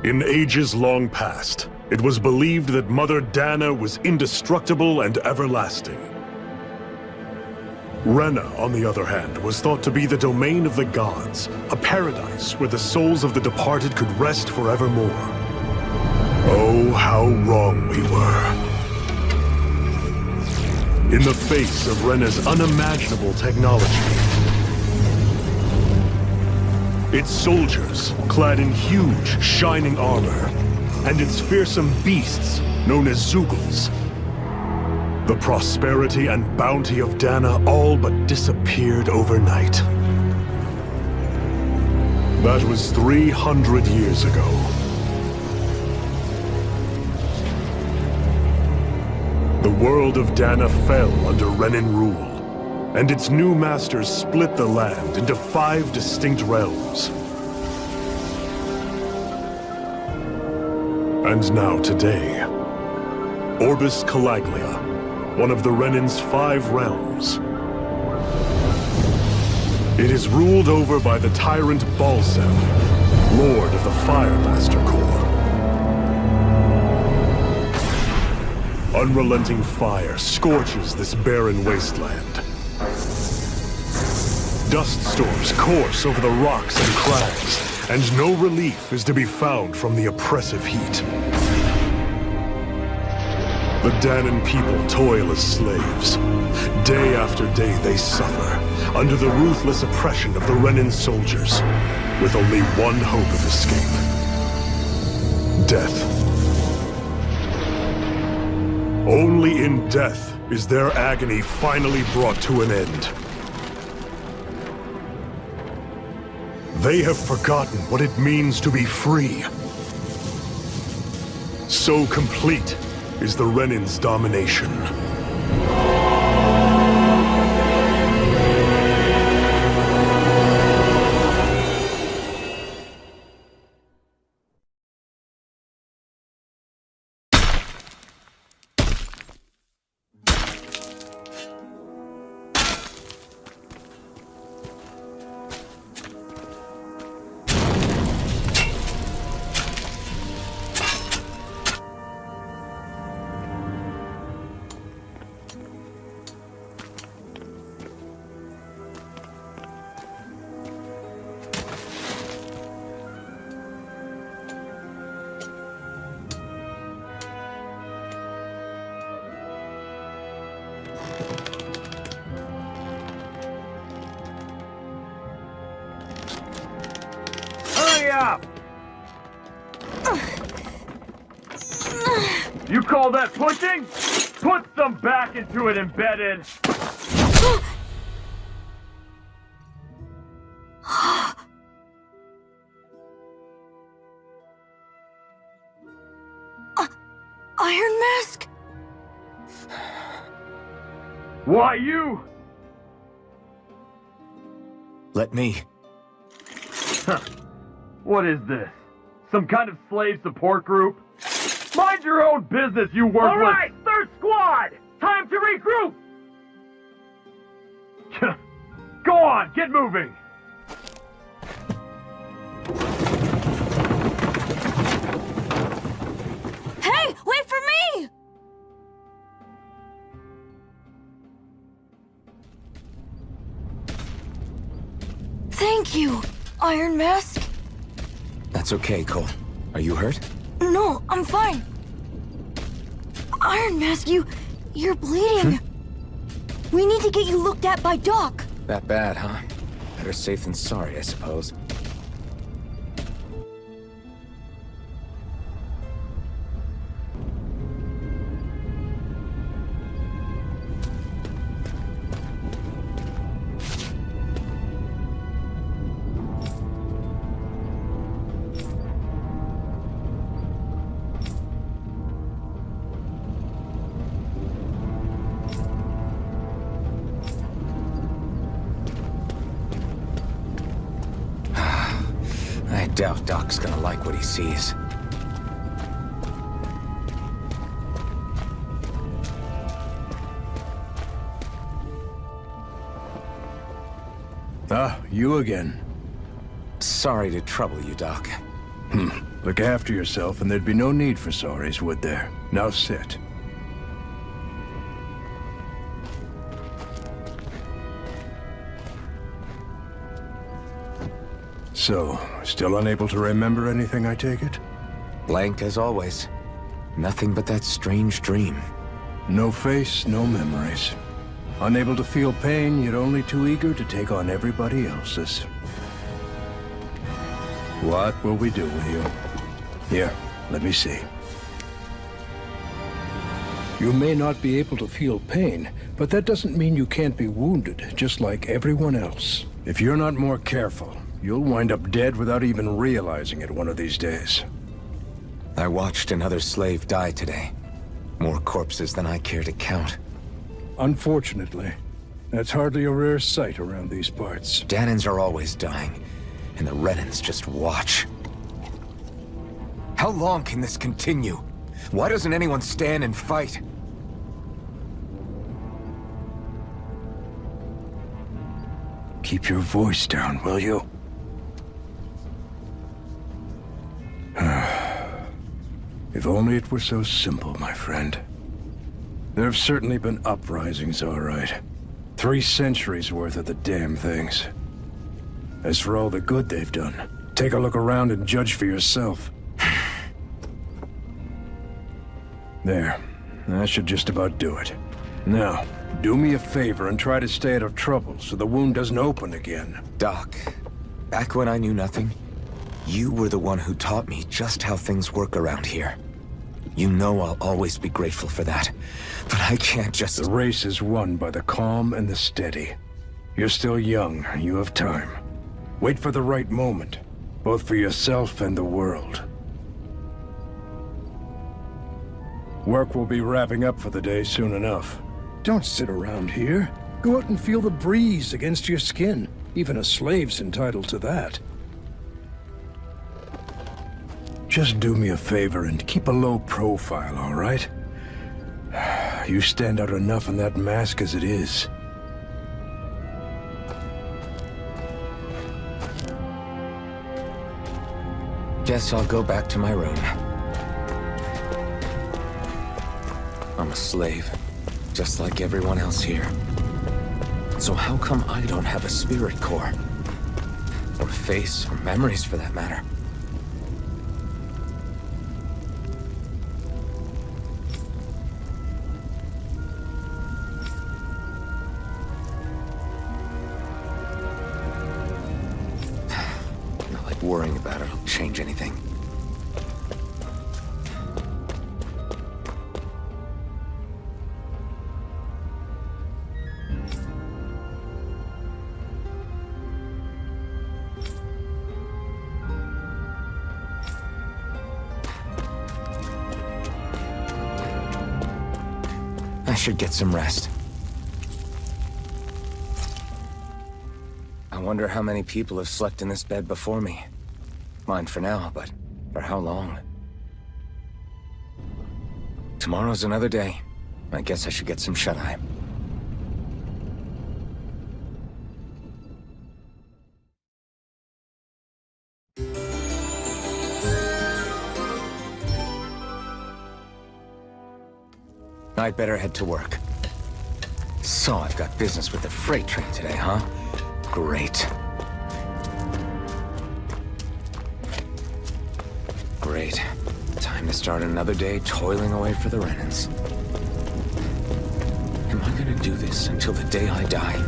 In ages long past, it was believed that Mother Dana was indestructible and everlasting. Rena, on the other hand, was thought to be the domain of the gods, a paradise where the souls of the departed could rest forevermore. Oh, how wrong we were. In the face of Rena's unimaginable technology, its soldiers, clad in huge, shining armor, and its fearsome beasts, known as Zeugles, the prosperity and bounty of Dana all but disappeared overnight. That was 300 years ago. The world of Dana fell under Renan rule, and its new masters split the land into 5 distinct realms. And now today, Orbis Calaglia, one of the Renan's 5 realms. It is ruled over by the tyrant Balsef, Lord of the Fire Master Corps. Unrelenting fire scorches this barren wasteland. Dust storms course over the rocks and crags, and no relief is to be found from the oppressive heat. The Danan people toil as slaves. Day after day they suffer, under the ruthless oppression of the Renan soldiers, with only one hope of escape: death. Only in death is their agony finally brought to an end. They have forgotten what it means to be free. So complete is the Renan's domination. Up! You call that pushing? Put some back into it, embedded! Iron Mask? Why you? Let me. Huh. What is this? Some kind of slave support group? Mind your own business, you worthless— All right, third squad! Time to regroup! Go on, get moving! Hey, wait for me! Thank you, Iron Mask. That's okay, Cole. Are you hurt? No, I'm fine. Iron Mask, you're bleeding. We need to get you looked at by Doc. That bad, huh? Better safe than sorry, I suppose. I doubt Doc's gonna like what he sees. Ah, you again. Sorry to trouble you, Doc. Look after yourself and there'd be no need for sorries, would there? Now sit. So, still unable to remember anything, I take it? Blank as always. Nothing but that strange dream. No face, no memories. Unable to feel pain, yet only too eager to take on everybody else's. What will we do with you? Here, let me see. You may not be able to feel pain, but that doesn't mean you can't be wounded, just like everyone else. If you're not more careful, you'll wind up dead without even realizing it one of these days. I watched another slave die today. More corpses than I care to count. Unfortunately, that's hardly a rare sight around these parts. Danans are always dying, and the Renans just watch. How long can this continue? Why doesn't anyone stand and fight? Keep your voice down, will you? If only it were so simple, my friend. There have certainly been uprisings, all right. 3 centuries worth of the damn things. As for all the good they've done, take a look around and judge for yourself. There. That should just about do it. Now, do me a favor and try to stay out of trouble so the wound doesn't open again. Doc, back when I knew nothing, you were the one who taught me just how things work around here. You know I'll always be grateful for that, but I can't just... The race is won by the calm and the steady. You're still young, you have time. Wait for the right moment, both for yourself and the world. Work will be wrapping up for the day soon enough. Don't sit around here. Go out and feel the breeze against your skin. Even a slave's entitled to that. Just do me a favor and keep a low profile, all right? You stand out enough in that mask as it is. Guess I'll go back to my room. I'm a slave, just like everyone else here. So how come I don't have a spirit core? Or a face, or memories for that matter? Not like worrying about it'll change anything. I should get some rest. I wonder how many people have slept in this bed before me. Mine for now, but for how long? Tomorrow's another day. I guess I should get some shut-eye. I'd better head to work. So I've got business with the freight train today, huh? Great. Great. Time to start another day toiling away for the Renans. Am I gonna do this until the day I die?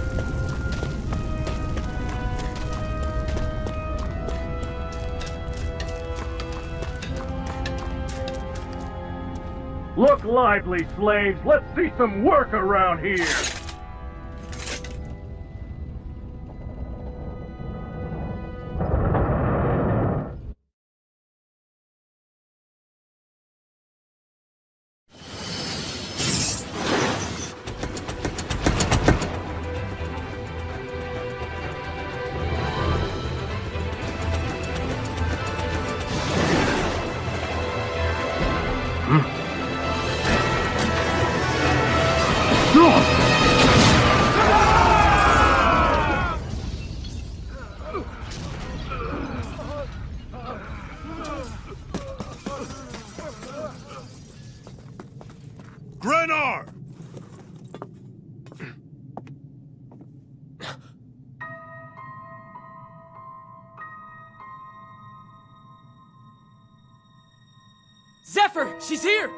Look lively, slaves! Let's see some work around here! Grenar! Zephyr! She's here!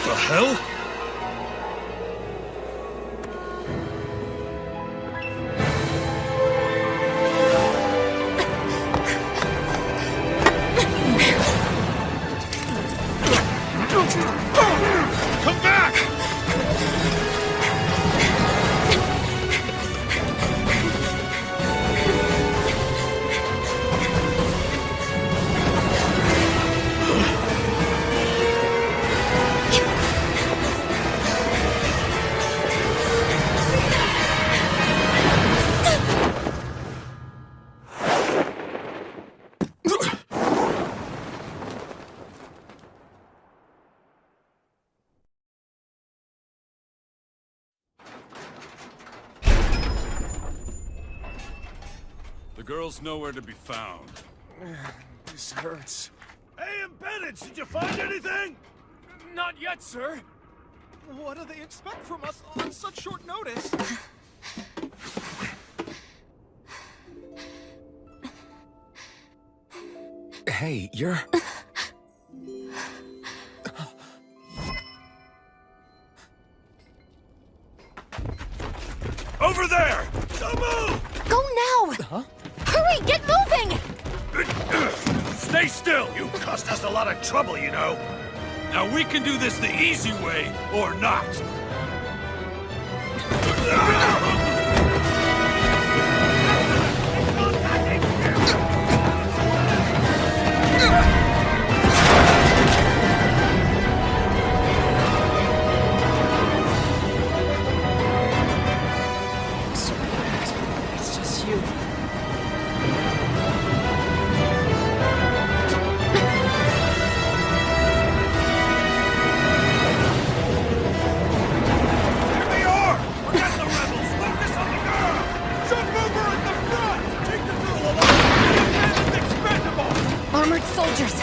The hell? Come back! The girl's nowhere to be found. This hurts. Hey, Embedded, did you find anything? Not yet, sir. What do they expect from us on such short notice? Hey, you're... Over there! Don't move! Go now! Huh? Hurry, get moving! Stay still! You caused us a lot of trouble, you know. Now we can do this the easy way, or not. It's just you. They are! Forget the rebels! Focus on the girl! Jump over in the front! Take the girl along! The bandit's expendable! Armored soldiers!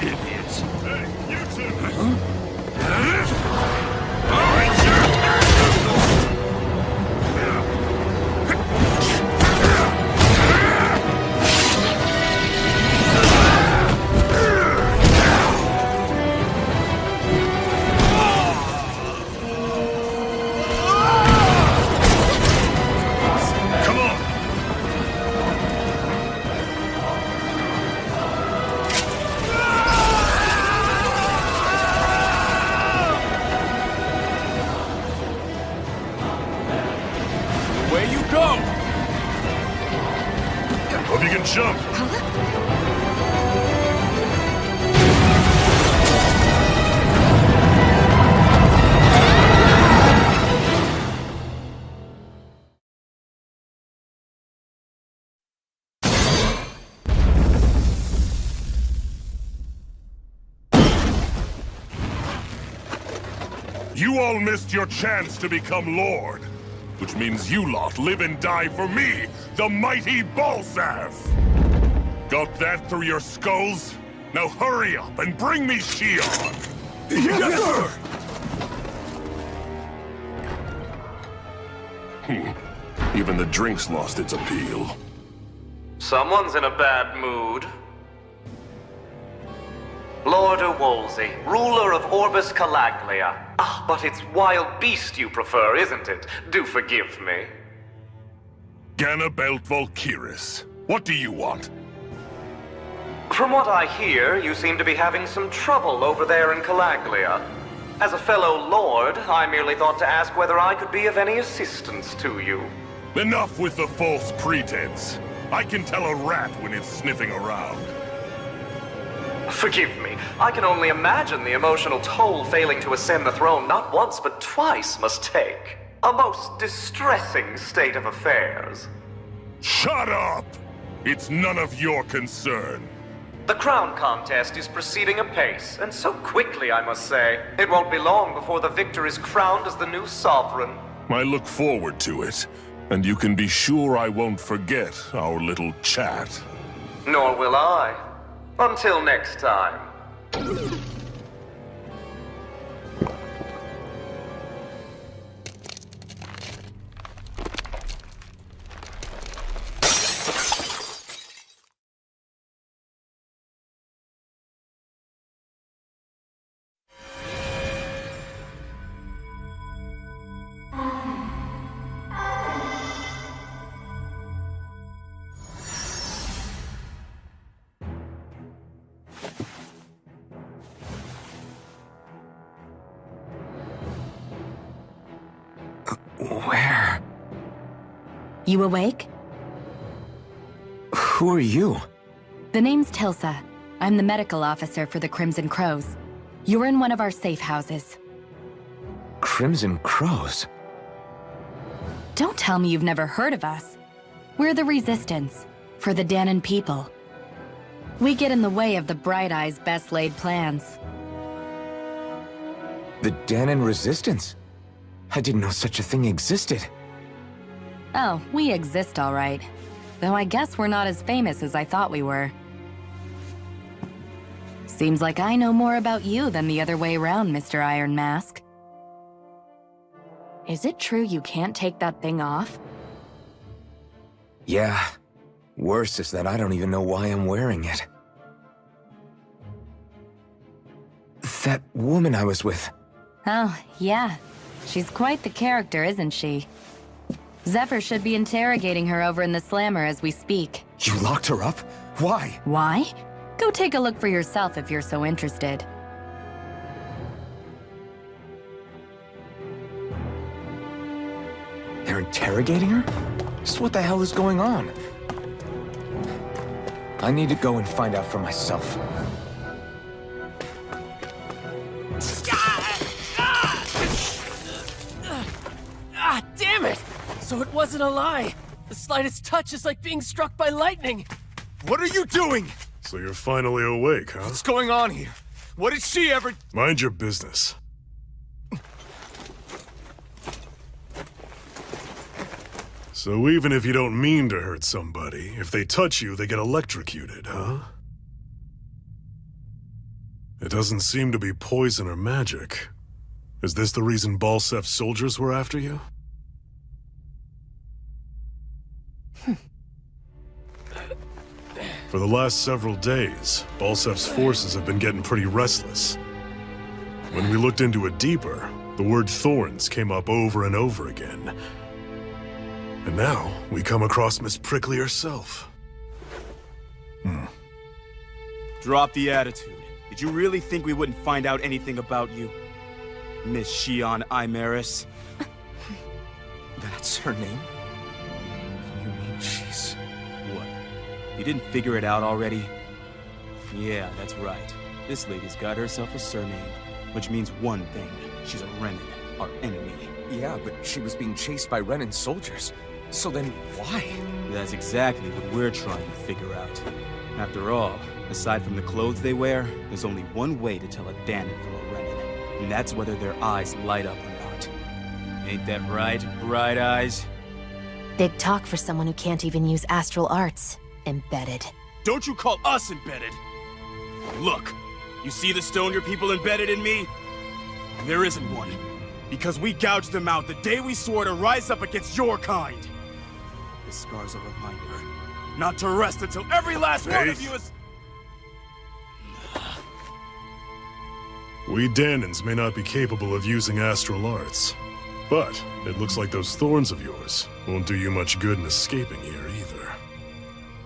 Idiots! Hey, you two! All right, come on! Where you go? Hope you can jump! You all missed your chance to become Lord. Which means you lot live and die for me, the mighty Balzav! Got that through your skulls? Now hurry up and bring me Shion! Yes, sir! Even the drink's lost its appeal. Someone's in a bad mood. Lord Wolsey, ruler of Orbis Calaglia. Ah, but it's wild beast you prefer, isn't it? Do forgive me. Ganabelt Valkyris. What do you want? From what I hear, you seem to be having some trouble over there in Calaglia. As a fellow lord, I merely thought to ask whether I could be of any assistance to you. Enough with the false pretense. I can tell a rat when it's sniffing around. Forgive me, I can only imagine the emotional toll failing to ascend the throne not once but twice must take. A most distressing state of affairs. Shut up! It's none of your concern. The crown contest is proceeding apace, and so quickly, I must say. It won't be long before the victor is crowned as the new sovereign. I look forward to it, and you can be sure I won't forget our little chat. Nor will I. Until next time. Where? You awake? Who are you? The name's Tilsa. I'm the medical officer for the Crimson Crows. You're in one of our safe houses. Crimson Crows? Don't tell me you've never heard of us. We're the Resistance, for the Danon people. We get in the way of the Bright Eye's best-laid plans. The Danon Resistance? I didn't know such a thing existed. Oh, we exist all right. Though I guess we're not as famous as I thought we were. Seems like I know more about you than the other way around, Mr. Iron Mask. Is it true you can't take that thing off? Yeah. Worse is that I don't even know why I'm wearing it. That woman I was with. Oh, yeah. She's quite the character, isn't she? Zephyr should be interrogating her over in the Slammer as we speak. You locked her up? Why? Why? Go take a look for yourself if you're so interested. They're interrogating her? Just what the hell is going on? I need to go and find out for myself. Ah, damn it! So it wasn't a lie. The slightest touch is like being struck by lightning. What are you doing? So you're finally awake, huh? What's going on here? What did she ever... Mind your business. So even if you don't mean to hurt somebody, if they touch you, they get electrocuted, huh? It doesn't seem to be poison or magic. Is this the reason Balsef's soldiers were after you? For the last several days, Balsef's forces have been getting pretty restless. When we looked into it deeper, the word thorns came up over and over again. And now, we come across Miss Prickly herself. Drop the attitude. Did you really think we wouldn't find out anything about you? Miss Shion Imaris? That's her name? You mean she's... What? You didn't figure it out already? Yeah, that's right. This lady's got herself a surname, which means one thing. She's a Renan, our enemy. Yeah, but she was being chased by Renan's soldiers. So then, why? That's exactly what we're trying to figure out. After all, aside from the clothes they wear, there's only one way to tell a Danon from a Renan, and that's whether their eyes light up or not. Ain't that right, Bright Eyes? Big talk for someone who can't even use astral arts. Embedded. Don't you call us embedded! Look, you see the stone your people embedded in me? There isn't one. Because we gouged them out the day we swore to rise up against your kind. This scar's a reminder. Not to rest until every last one of you is... We Danons may not be capable of using astral arts, But it looks like those thorns of yours won't do you much good in escaping here either.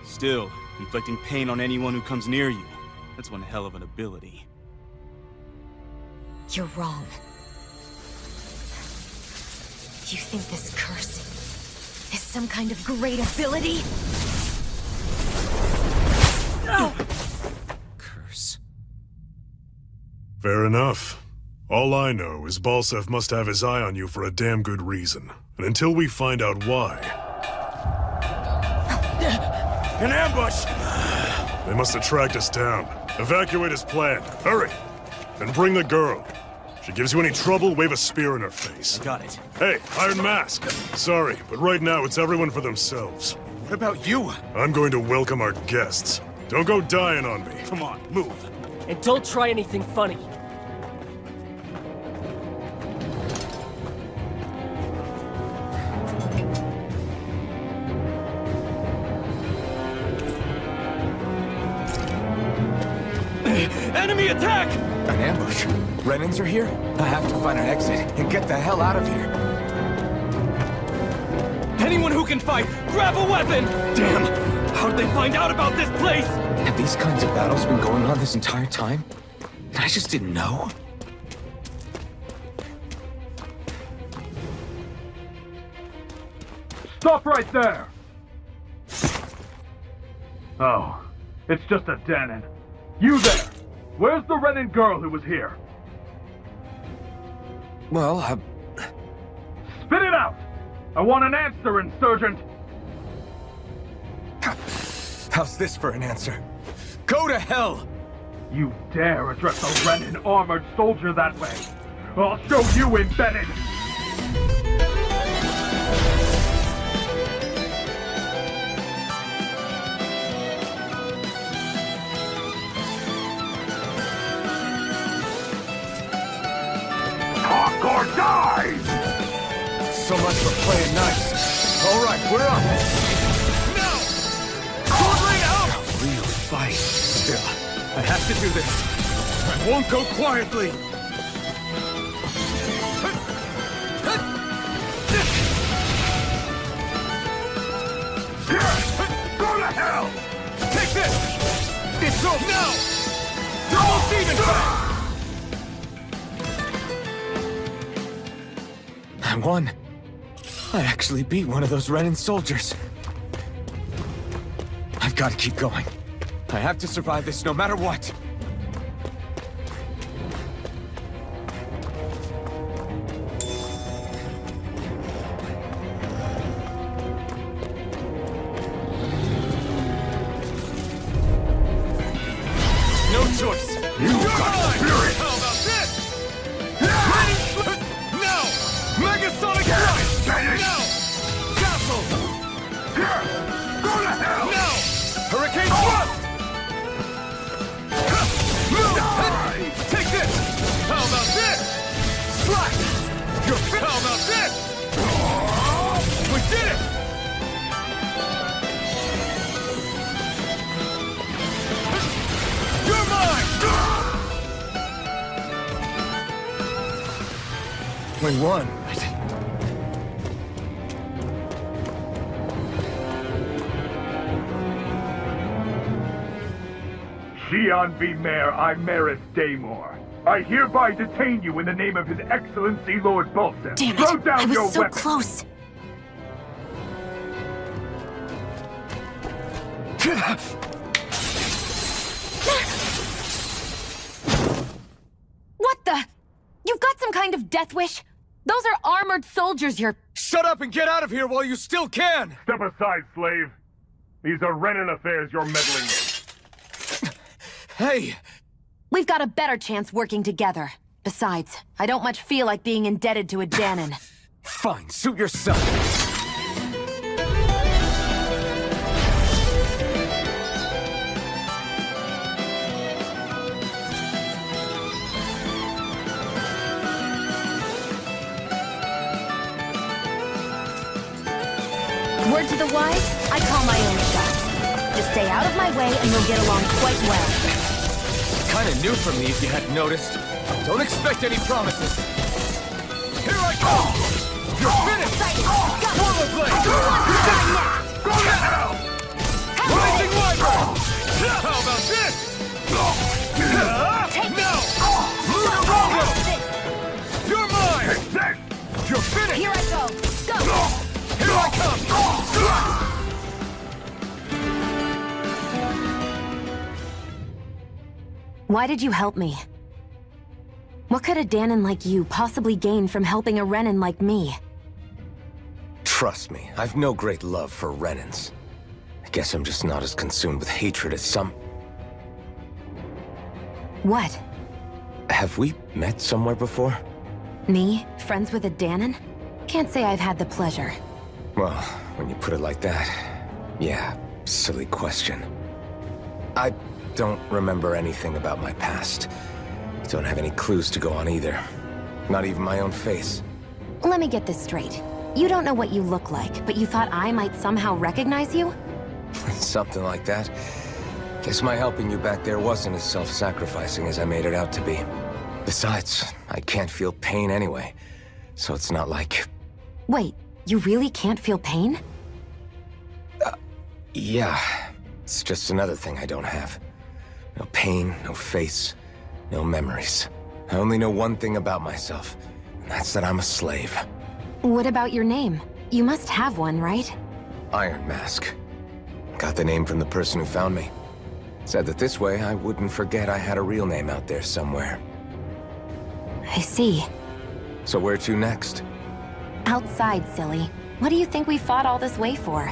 Still, inflicting pain on anyone who comes near you. That's one hell of an ability. You're wrong. You think this curse is some kind of great ability? Curse. Fair enough. All I know is Balsev must have his eye on you for a damn good reason. And until we find out why... An ambush! They must have tracked us down. Evacuate as planned. Hurry! And bring the girl. If she gives you any trouble, wave a spear in her face. Got it. Hey, Iron Mask! Sorry, but right now it's everyone for themselves. What about you? I'm going to welcome our guests. Don't go dying on me. Come on, move. And don't try anything funny. Enemy attack! An ambush? Renans are here? I have to find an exit and get the hell out of here. Anyone who can fight, grab a weapon! Damn! How'd they find out about this place? Have these kinds of battles been going on this entire time? And I just didn't know? Stop right there! Oh, it's just a Danon. You there! Where's the Renan girl who was here? Well, Spit it out! I want an answer, Insurgent! how's this for an answer? Go to hell! You dare address a Renan armored soldier that way? I'll show you, embedded! Talk or die! So much for playing nice. All right, we're up. No! Sword out! Real fight. Still, I have to do this. I won't go quietly! Go to hell! Take this! It's over! No! Double demon strike! I won. I actually beat one of those Renan soldiers. I've got to keep going. I have to survive this no matter what. No choice. You got spirit! How about this? No! Megasonic strike! No! Castle! Go to hell! No! Hurricane thrust! Move! Take this! How about this? Slash! You're fit! How about this? We did it! You're mine! We won. Xian V. Mayor Imaris Daymore. I hereby detain you in the name of His Excellency Lord Balsev. Damn Throw it! down I was your so weapon. close. What the? You've got some kind of death wish? Those are armored soldiers you're... Shut up and get out of here while you still can! Step aside, slave. These are Renan affairs you're meddling in. Hey! We've got a better chance working together. Besides, I don't much feel like being indebted to a Danon. Fine, suit yourself. Word to the wise, I call my own shots. Just stay out of my way and we'll get along quite well. Kinda new for me if you hadn't noticed. Don't expect any promises. Here I go! You're finished! Portal blade! Go now! Rising wyvern! How about this? Take No! You're mine! You're finished! Here I go! Go! Here I come! Why did you help me? What could a Danon like you possibly gain from helping a Renan like me? Trust me, I've no great love for Renans. I guess I'm just not as consumed with hatred as some... What? Have we met somewhere before? Me? Friends with a Danon? Can't say I've had the pleasure. Well, when you put it like that, yeah, silly question. I don't remember anything about my past. Don't have any clues to go on either. Not even my own face. Let me get this straight. You don't know what you look like, but you thought I might somehow recognize you? Something like that. Guess my helping you back there wasn't as self-sacrificing as I made it out to be. Besides, I can't feel pain anyway, so it's not like... Wait, you really can't feel pain? Yeah. It's just another thing I don't have. No pain, no face, no memories. I only know one thing about myself, and that's that I'm a slave. What about your name? You must have one, right? Iron Mask. Got the name from the person who found me. Said that this way I wouldn't forget I had a real name out there somewhere. I see. So where to next? Outside, silly. What do you think we fought all this way for?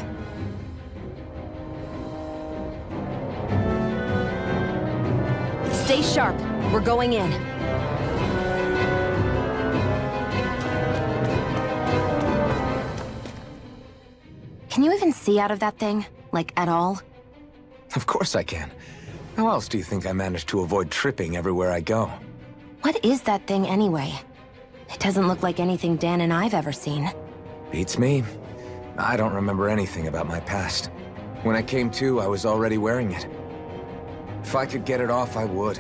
Stay sharp. We're going in. Can you even see out of that thing? Like, at all? Of course I can. How else do you think I managed to avoid tripping everywhere I go? What is that thing anyway? It doesn't look like anything Dan and I've ever seen. Beats me. I don't remember anything about my past. When I came to, I was already wearing it. If I could get it off, I would.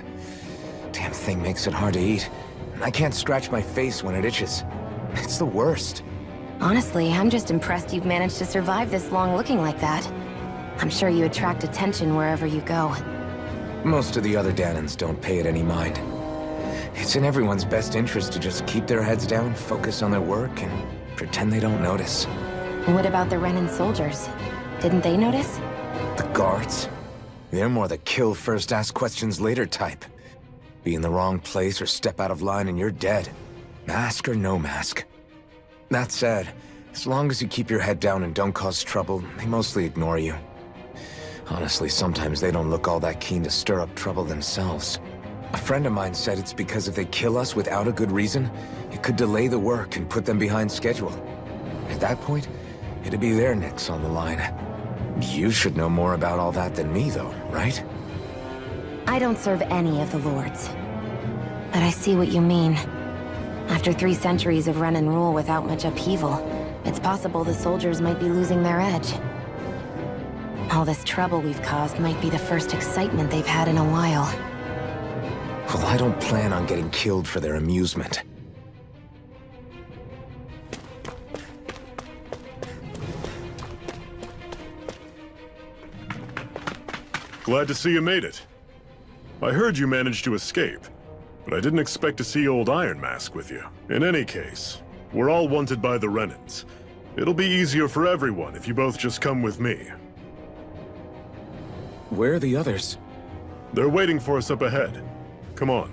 Damn thing makes it hard to eat. And I can't scratch my face when it itches. It's the worst. Honestly, I'm just impressed you've managed to survive this long looking like that. I'm sure you attract attention wherever you go. Most of the other Danons don't pay it any mind. It's in everyone's best interest to just keep their heads down, focus on their work, and pretend they don't notice. What about the Renan soldiers? Didn't they notice? The guards? They're more the kill first, ask questions later type. Be in the wrong place or step out of line and you're dead. Mask or no mask. That said, as long as you keep your head down and don't cause trouble, they mostly ignore you. Honestly, sometimes they don't look all that keen to stir up trouble themselves. A friend of mine said it's because if they kill us without a good reason, it could delay the work and put them behind schedule. At that point, it'd be their necks on the line. You should know more about all that than me, though, right? I don't serve any of the lords. But I see what you mean. After 3 centuries of Renan rule without much upheaval, it's possible the soldiers might be losing their edge. All this trouble we've caused might be the first excitement they've had in a while. Well, I don't plan on getting killed for their amusement. Glad to see you made it. I heard you managed to escape, but I didn't expect to see old Iron Mask with you. In any case, we're all wanted by the Renans. It'll be easier for everyone if you both just come with me. Where are the others? They're waiting for us up ahead. Come on.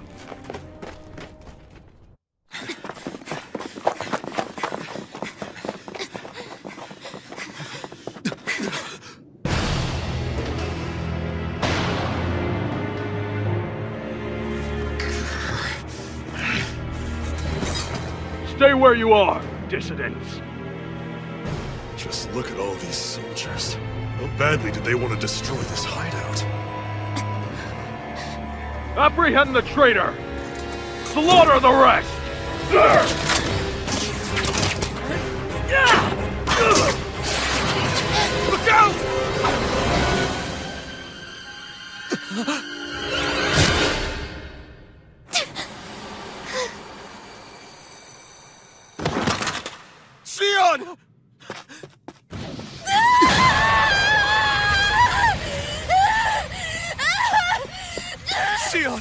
Stay where you are, dissidents. Just look at all these soldiers. How badly did they want to destroy this hideout? Apprehend the traitor! Slaughter the rest! Look out! Shion! Shion!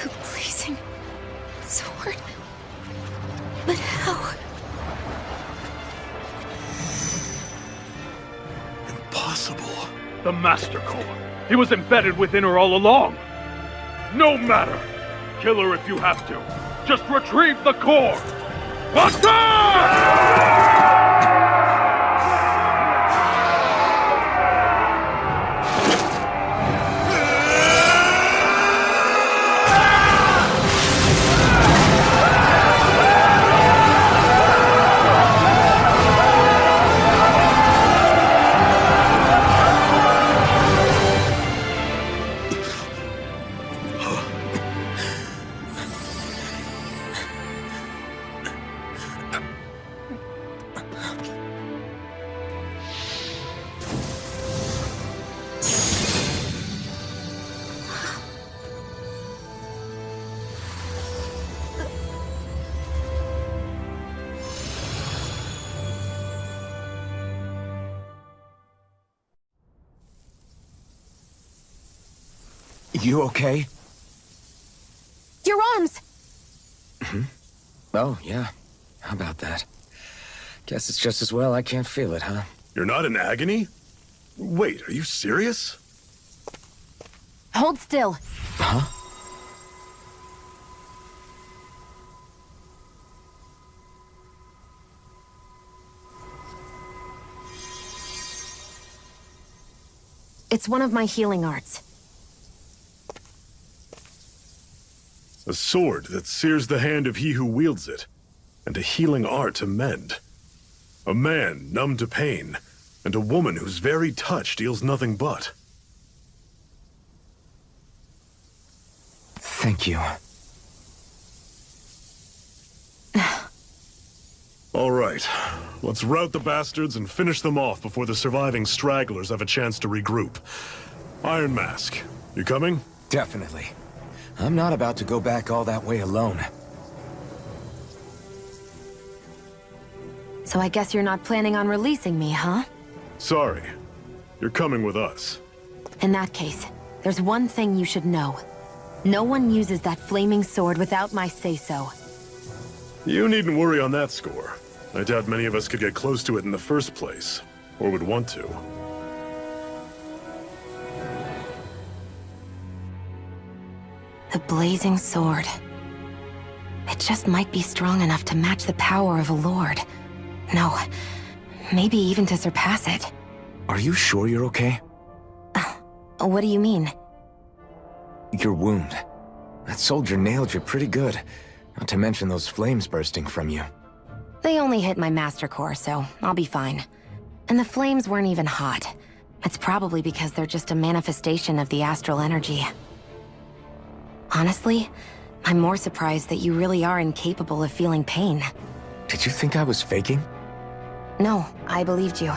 The blazing sword. But how? Impossible. The Master Core. He was embedded within her all along. No matter. Kill her if you have to. Just retrieve the core. You okay? Your arms! Oh, yeah. How about that? Guess it's just as well I can't feel it, huh? You're not in agony? Wait, are you serious? Hold still. Huh? It's one of my healing arts. A sword that sears the hand of he who wields it, and a healing art to mend. A man numb to pain, and a woman whose very touch deals nothing but. Thank you. All right, let's rout the bastards and finish them off before the surviving stragglers have a chance to regroup. Iron Mask, you coming? Definitely. I'm not about to go back all that way alone. So I guess you're not planning on releasing me, huh? Sorry. You're coming with us. In that case, there's one thing you should know. No one uses that flaming sword without my say-so. You needn't worry on that score. I doubt many of us could get close to it in the first place, or would want to. The blazing sword. It just might be strong enough to match the power of a lord. No, maybe even to surpass it. Are you sure you're okay? What do you mean? Your wound. That soldier nailed you pretty good. Not to mention those flames bursting from you. They only hit my master core, so I'll be fine. And the flames weren't even hot. It's probably because they're just a manifestation of the astral energy. Honestly, I'm more surprised that you really are incapable of feeling pain. Did you think I was faking? No, I believed you.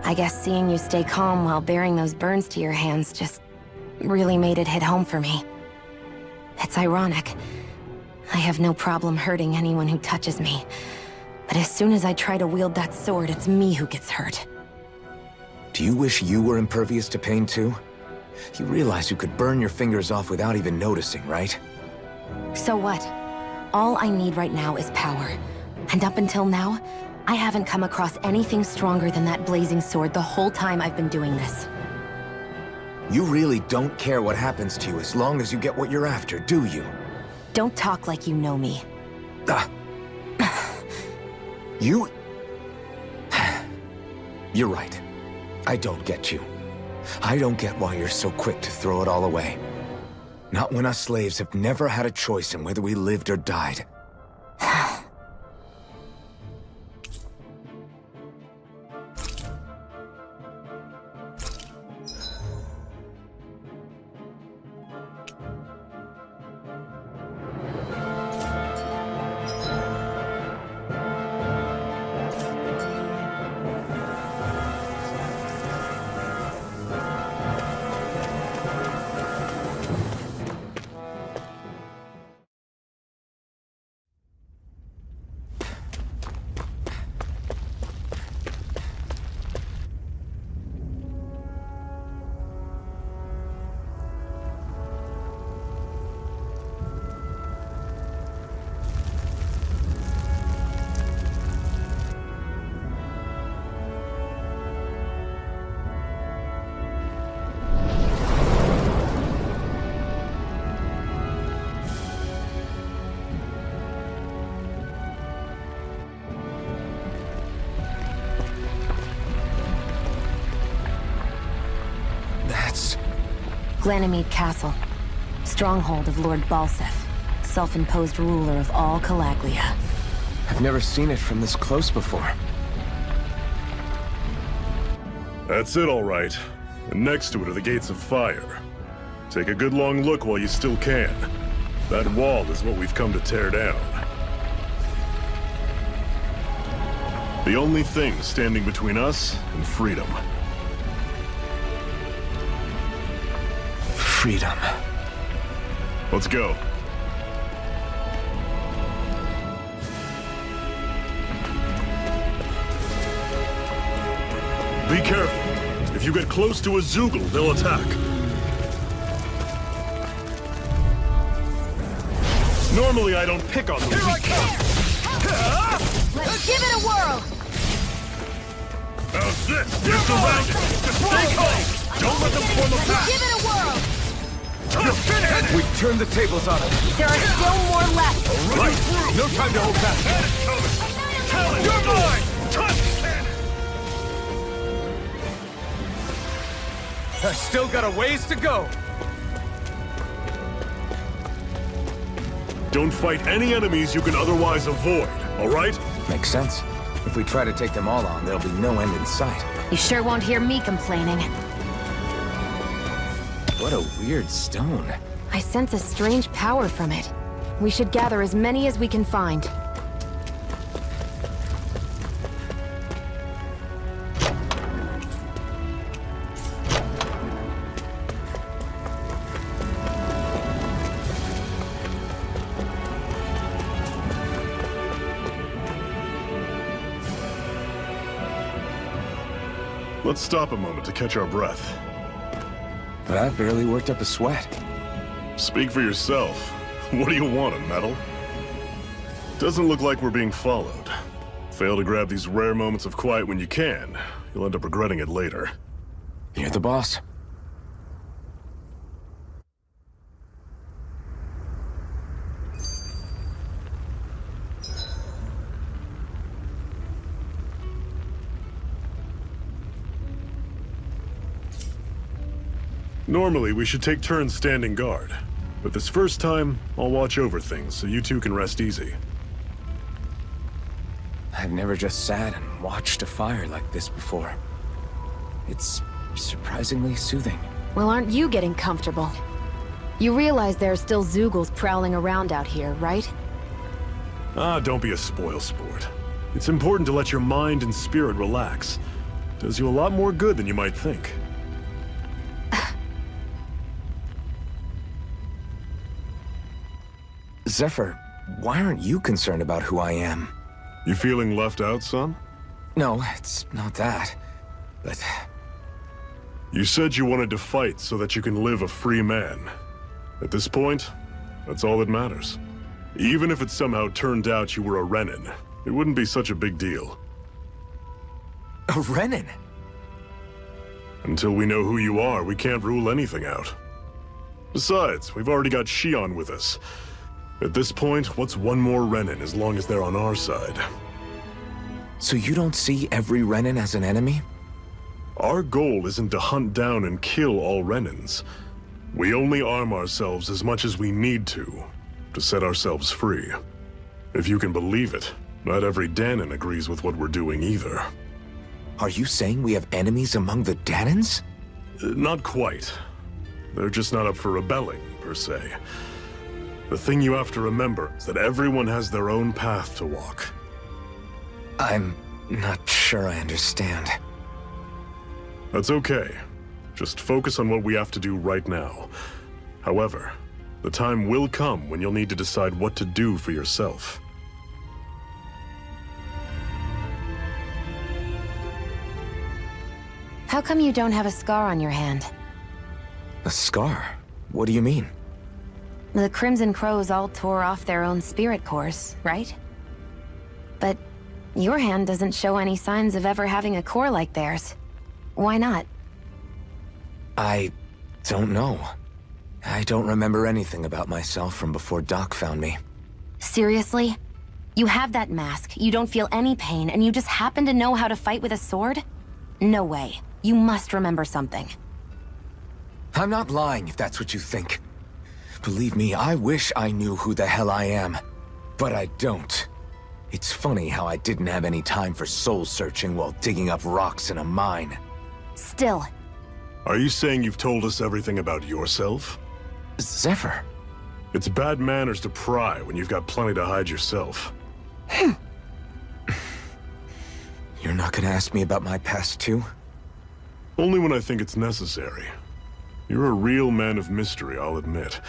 I guess seeing you stay calm while bearing those burns to your hands just really made it hit home for me. It's ironic. I have no problem hurting anyone who touches me. But as soon as I try to wield that sword, it's me who gets hurt. Do you wish you were impervious to pain too? You realize you could burn your fingers off without even noticing, right? So what? All I need right now is power. And up until now, I haven't come across anything stronger than that blazing sword the whole time I've been doing this. You really don't care what happens to you as long as you get what you're after, do you? Don't talk like you know me. You... You're right. I don't get you. I don't get why you're so quick to throw it all away. Not when us slaves have never had a choice in whether we lived or died. Lords? Ganymede Castle. Stronghold of Lord Balseth. Self-imposed ruler of all Calaglia. I've never seen it from this close before. That's it, all right. And next to it are the Gates of Fire. Take a good long look while you still can. That wall is what we've come to tear down. The only thing standing between us and freedom. Freedom. Let's go. Be careful. If you get close to a Zoogle, they'll attack. Normally I don't pick on them. Here I come! Let's give it a whirl! How's this? You're surrounded! Just stay calm! Don't let them form a Let's pack! give it a whirl! We turned the tables on it. There are still more left! Right! No time to hold back. Talon, you're mine! Touch cannon! I still got a ways to go. Don't fight any enemies you can otherwise avoid, all right? Makes sense. If we try to take them all on, there'll be no end in sight. You sure won't hear me complaining. What a weird stone. I sense a strange power from it. We should gather as many as we can find. Let's stop a moment to catch our breath. But I've barely worked up a sweat. Speak for yourself. What do you want, a medal? Doesn't look like we're being followed. Fail to grab these rare moments of quiet when you can. You'll end up regretting it later. You're the boss. Normally, we should take turns standing guard. But this first time, I'll watch over things so you two can rest easy. I've never just sat and watched a fire like this before. It's surprisingly soothing. Well, aren't you getting comfortable? You realize there are still Zoogles prowling around out here, right? Ah, don't be a spoil sport. It's important to let your mind and spirit relax. Does you a lot more good than you might think. Zephyr, why aren't you concerned about who I am? You feeling left out, son? No, it's not that. But You said you wanted to fight so that you can live a free man. At this point, that's all that matters. Even if it somehow turned out you were a Renan, it wouldn't be such a big deal. a Renan? Until we know who you are, we can't rule anything out. Besides, we've already got Shion with us. At this point, what's one more Renan as long as they're on our side? So you don't see every Renan as an enemy? Our goal isn't to hunt down and kill all Renans. We only arm ourselves as much as we need to set ourselves free. If you can believe it, not every Danon agrees with what we're doing either. Are you saying we have enemies among the Danons? Not quite. They're just not up for rebelling, per se. The thing you have to remember is that everyone has their own path to walk. I'm not sure I understand. That's okay. Just focus on what we have to do right now. However, the time will come when you'll need to decide what to do for yourself. How come you don't have a scar on your hand? A scar? What do you mean? The Crimson Crows all tore off their own spirit cores, right? But your hand doesn't show any signs of ever having a core like theirs. Why not? I don't know. I don't remember anything about myself from before Doc found me. Seriously? You have that mask, you don't feel any pain, and you just happen to know how to fight with a sword? No way. You must remember something. I'm not lying if that's what you think. Believe me, I wish I knew who the hell I am. But I don't. It's funny how I didn't have any time for soul-searching while digging up rocks in a mine. Still. Are you saying you've told us everything about yourself? Zephyr. It's bad manners to pry when you've got plenty to hide yourself. You're not gonna ask me about my past too? Only when I think it's necessary. You're a real man of mystery, I'll admit.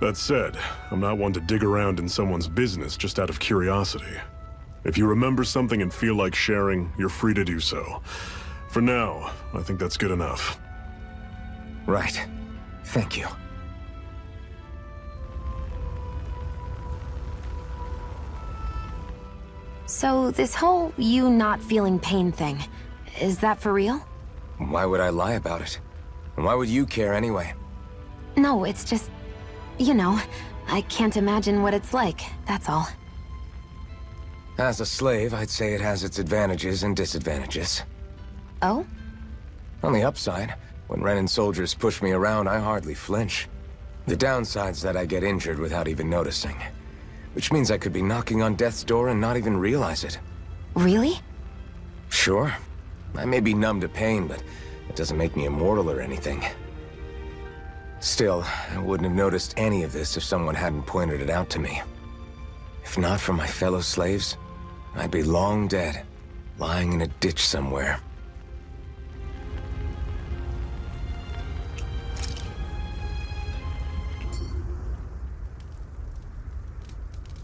That said, I'm not one to dig around in someone's business just out of curiosity. If you remember something and feel like sharing, you're free to do so. For now, I think that's good enough. Right. Thank you. So, this whole you not feeling pain thing, is that for real? Why would I lie about it? And why would you care anyway? No, it's just... You know, I can't imagine what it's like, that's all. As a slave, I'd say it has its advantages and disadvantages. Oh? On the upside, when Renan soldiers push me around, I hardly flinch. The downside's that I get injured without even noticing. Which means I could be knocking on death's door and not even realize it. Really? Sure. I may be numb to pain, but it doesn't make me immortal or anything. Still, I wouldn't have noticed any of this if someone hadn't pointed it out to me. If not for my fellow slaves, I'd be long dead, lying in a ditch somewhere.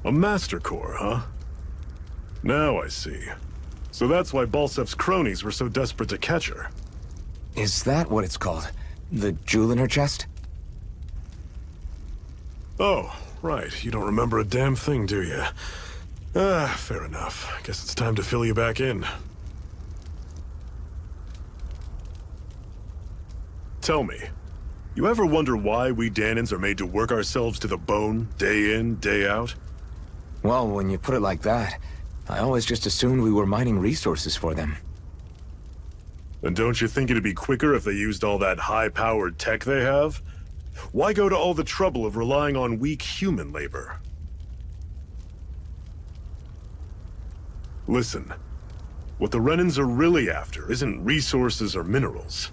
A Master Core, huh? Now I see. So that's why Balsef's cronies were so desperate to catch her. Is that what it's called? The jewel in her chest? Oh, right. You don't remember a damn thing, do you? Ah, fair enough. Guess it's time to fill you back in. Tell me, you ever wonder why we Danans are made to work ourselves to the bone, day in, day out? Well, when you put it like that, I always just assumed we were mining resources for them. And don't you think it'd be quicker if they used all that high-powered tech they have? Why go to all the trouble of relying on weak human labor? Listen, what the Renans are really after isn't resources or minerals.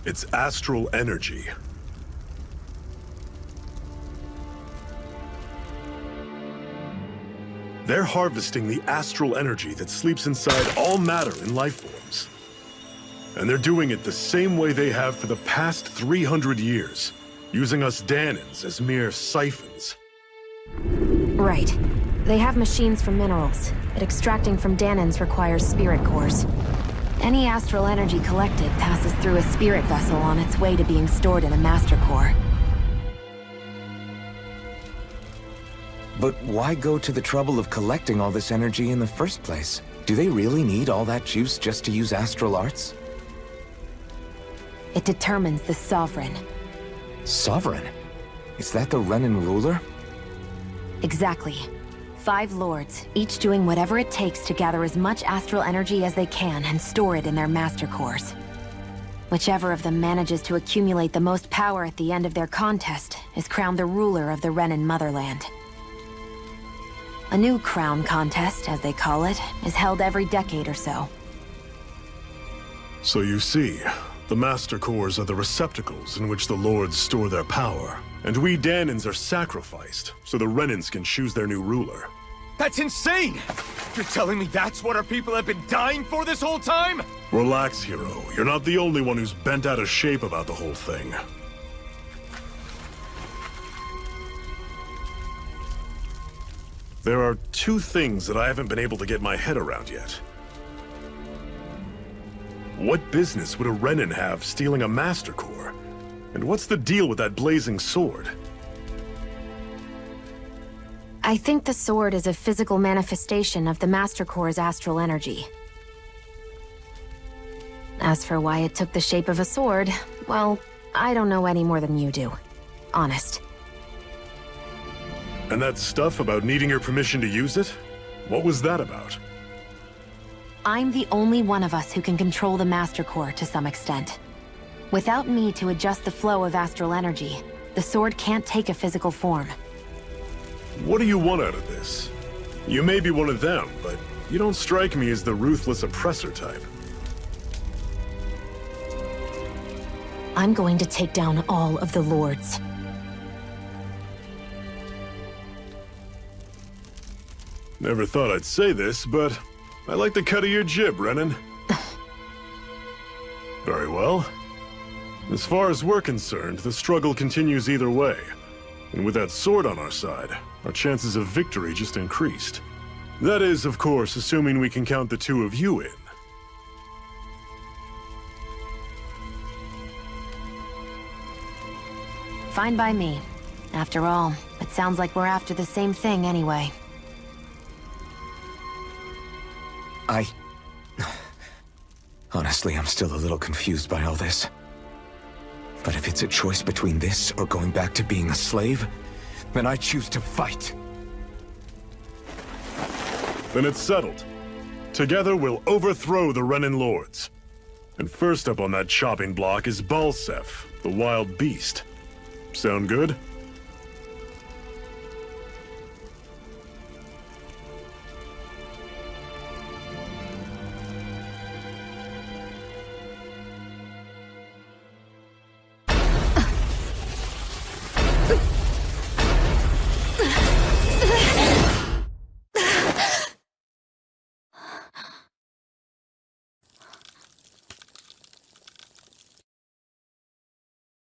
It's astral energy. They're harvesting the astral energy that sleeps inside all matter in life forms. And they're doing it the same way they have for the past 300 years, using us Danans as mere siphons. Right. They have machines for minerals, but extracting from Danans requires spirit cores. Any astral energy collected passes through a spirit vessel on its way to being stored in a master core. But why go to the trouble of collecting all this energy in the first place? Do they really need all that juice just to use astral arts? It determines the Sovereign. Sovereign? Is that the Renan ruler? Exactly. 5 lords, each doing whatever it takes to gather as much astral energy as they can and store it in their master cores. Whichever of them manages to accumulate the most power at the end of their contest is crowned the ruler of the Renan motherland. A new crown contest, as they call it, is held every decade or so. So you see, the Master Cores are the receptacles in which the Lords store their power. And we Danans are sacrificed, so the Renans can choose their new ruler. That's insane! You're telling me that's what our people have been dying for this whole time? Relax, hero. You're not the only one who's bent out of shape about the whole thing. There are 2 things that I haven't been able to get my head around yet. What business would a Renan have stealing a Master Core? And what's the deal with that blazing sword? I think the sword is a physical manifestation of the Master Core's astral energy. As for why it took the shape of a sword, well, I don't know any more than you do. Honest. And that stuff about needing your permission to use it? What was that about? I'm the only one of us who can control the Master Core to some extent. Without me to adjust the flow of astral energy, the sword can't take a physical form. What do you want out of this? You may be one of them, but you don't strike me as the ruthless oppressor type. I'm going to take down all of the Lords. Never thought I'd say this, but I like the cut of your jib, Renan. Very well. As far as we're concerned, the struggle continues either way. And with that sword on our side, our chances of victory just increased. That is, of course, assuming we can count the two of you in. Fine by me. After all, it sounds like we're after the same thing anyway. Honestly, I'm still a little confused by all this. But if it's a choice between this or going back to being a slave, then I choose to fight. Then it's settled. Together we'll overthrow the Renan Lords. And first up on that chopping block is Balsef, the wild beast. Sound good?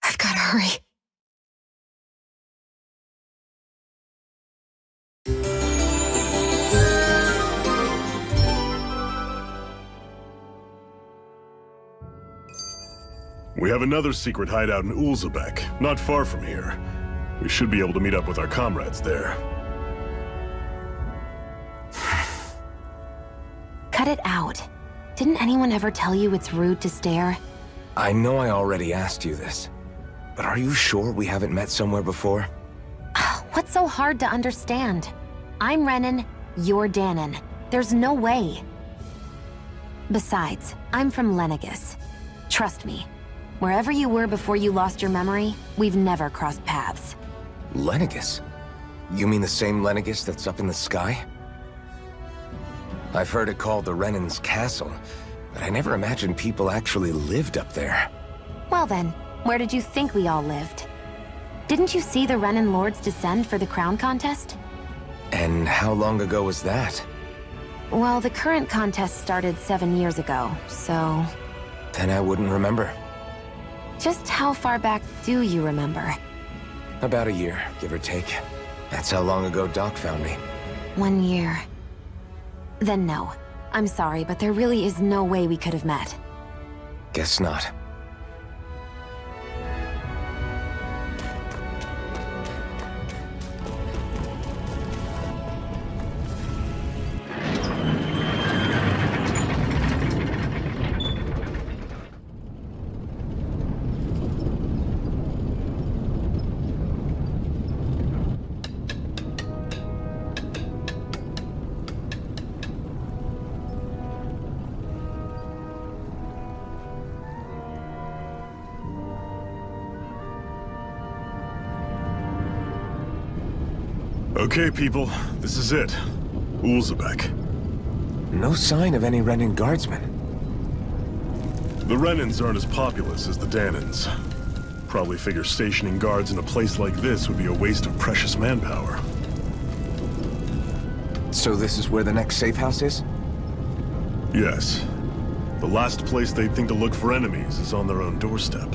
I've got to hurry. We have another secret hideout in Ulzebek, not far from here. We should be able to meet up with our comrades there. Cut it out. Didn't anyone ever tell you it's rude to stare? I know I already asked you this, but are you sure we haven't met somewhere before? What's so hard to understand? I'm Renan, you're Danon. There's no way. Besides, I'm from Lenegus. Trust me, wherever you were before you lost your memory, we've never crossed paths. Lenegus? You mean the same Lenegus that's up in the sky? I've heard it called the Renan's Castle, but I never imagined people actually lived up there. Well then, where did you think we all lived? Didn't you see the Renan Lords descend for the crown contest? And how long ago was that? Well, the current contest started 7 years ago, so... Then I wouldn't remember. Just how far back do you remember? About a year, give or take. That's how long ago Doc found me. 1 year. Then no. I'm sorry, but there really is no way we could have met. Guess not. Okay, people, this is it. Ulzebek. No sign of any Renan guardsmen. The Renans aren't as populous as the Danons. Probably figure stationing guards in a place like this would be a waste of precious manpower. So this is where the next safe house is? Yes. The last place they'd think to look for enemies is on their own doorstep.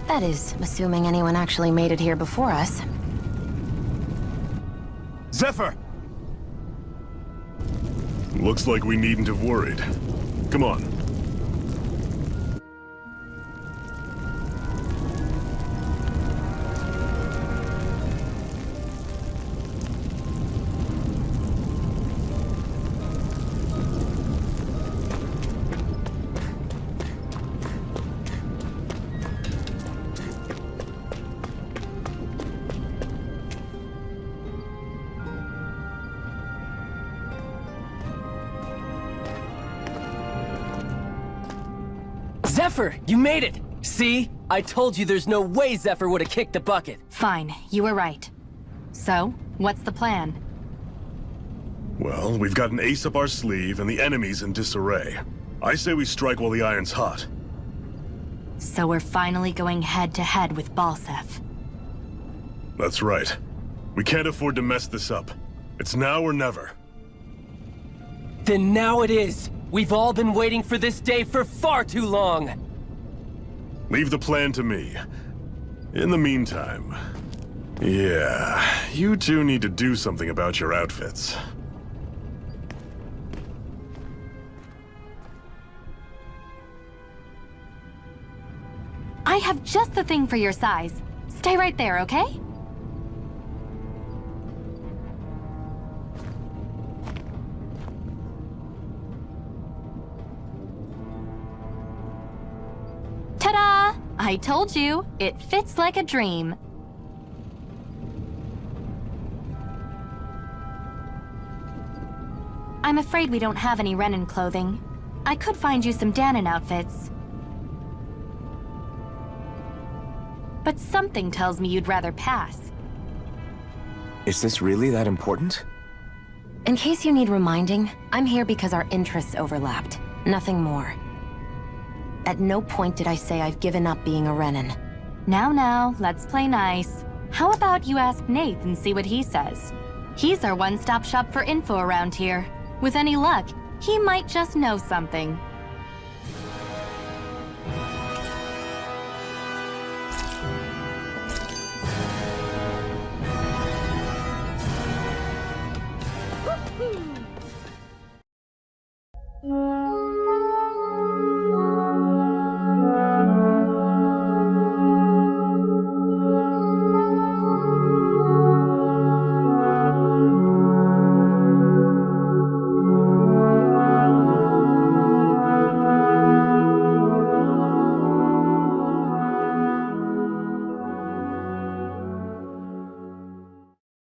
That is, assuming anyone actually made it here before us. Zephyr! Looks like we needn't have worried. Come on. Zephyr, you made it! See? I told you there's no way Zephyr would have kicked the bucket. Fine, you were right. So, what's the plan? Well, we've got an ace up our sleeve and the enemy's in disarray. I say we strike while the iron's hot. So we're finally going head-to-head with Balsef. That's right. We can't afford to mess this up. It's now or never. Then now it is! We've all been waiting for this day for far too long! Leave the plan to me. In the meantime... Yeah, you two need to do something about your outfits. I have just the thing for your size. Stay right there, okay? Ta-da! I told you, it fits like a dream. I'm afraid we don't have any Renan clothing. I could find you some Danon outfits. But something tells me you'd rather pass. Is this really that important? In case you need reminding, I'm here because our interests overlapped. Nothing more. At no point did I say I've given up being a Renan. Now, let's play nice. How about you ask Nath and see what he says? He's our one-stop shop for info around here. With any luck, he might just know something.